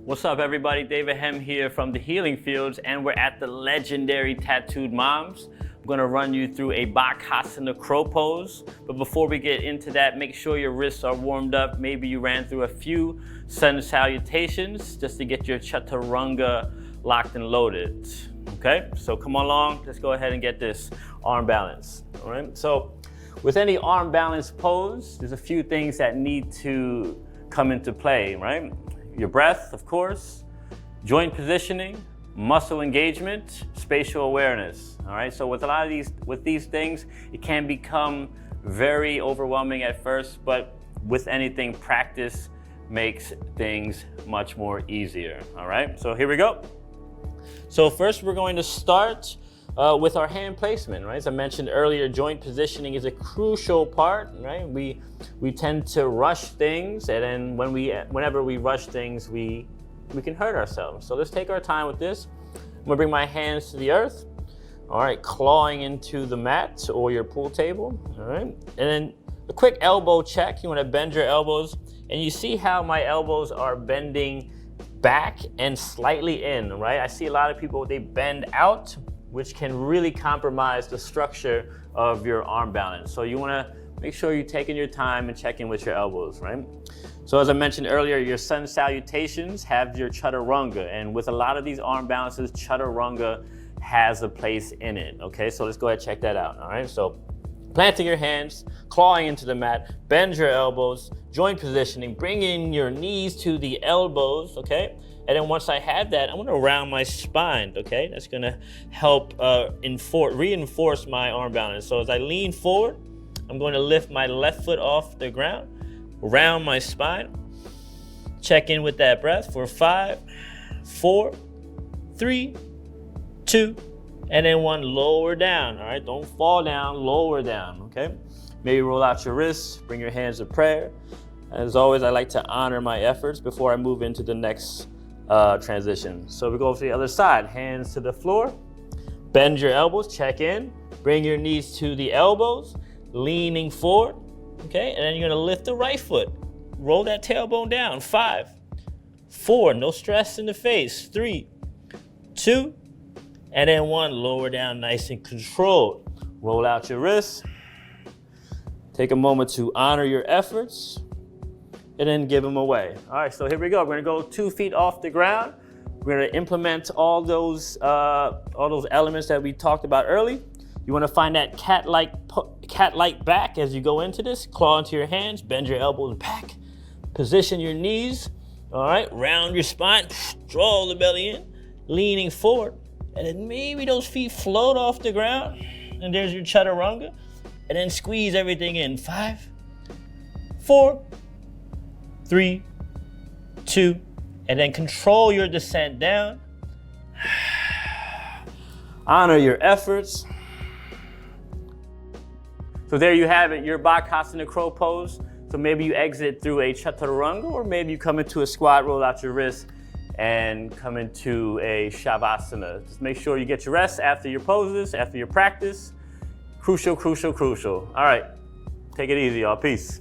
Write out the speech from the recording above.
What's up, everybody? David Hem here from the Healing Fields, and we're at the legendary Tattooed Moms. I'm gonna run you through a Bakasana crow pose. But before we get into that, make sure your wrists are warmed up. Maybe you ran through a few sun salutations just to get your chaturanga locked and loaded. Okay, so come along, let's go ahead and get this arm balance. All right, so with any arm balance pose, there's a few things that need to come into play, right? Your breath, of course, joint positioning, muscle engagement, spatial awareness. All right, so with a lot of these things, it can become very overwhelming at first, but with anything, practice makes things much more easier. All right, so here we go. So first, we're going to start with our hand placement, right? As I mentioned earlier, joint positioning is a crucial part, right? We tend to rush things, and then whenever we rush things, we can hurt ourselves. So let's take our time with this. I'm gonna bring my hands to the earth. All right, clawing into the mat or your pool table. All right, and then a quick elbow check. You wanna bend your elbows, and you see how my elbows are bending back and slightly in, right? I see a lot of people, they bend out, which can really compromise the structure of your arm balance. So you wanna make sure you're taking your time and checking with your elbows, right? So as I mentioned earlier, your sun salutations have your chaturanga, and with a lot of these arm balances, chaturanga has a place in it, okay? So let's go ahead and check that out, all right? So planting your hands, clawing into the mat, bend your elbows, joint positioning, bringing your knees to the elbows, okay? And then once I have that, I'm gonna round my spine, okay? That's gonna help reinforce my arm balance. So as I lean forward, I'm going to lift my left foot off the ground, round my spine, check in with that breath for 5, 4, 3, 2, and then 1, lower down, all right? Don't fall down, lower down, okay? Maybe roll out your wrists, bring your hands to prayer. As always, I like to honor my efforts before I move into the next transition. So we go to the other side, hands to the floor, bend your elbows, check in, bring your knees to the elbows, leaning forward, okay? And then you're gonna lift the right foot, roll that tailbone down, 5, 4, no stress in the face, 3, 2, and then 1, lower down nice and controlled. Roll out your wrists, take a moment to honor your efforts, and then give them away. All right, so here we go. We're gonna go 2 feet off the ground. We're gonna implement all those elements that we talked about early. You wanna find that cat-like back as you go into this. Claw into your hands, bend your elbows back, position your knees. All right, round your spine, draw the belly in, leaning forward, and then maybe those feet float off the ground, and there's your chaturanga, and then squeeze everything in. 5, 4, 3, 2, and then control your descent down. Honor your efforts. So there you have it, your Bakasana crow pose. So maybe you exit through a chaturanga, or maybe you come into a squat, roll out your wrists, and come into a shavasana. Just make sure you get your rest after your poses, after your practice. Crucial, crucial, crucial. All right, take it easy, y'all. Peace.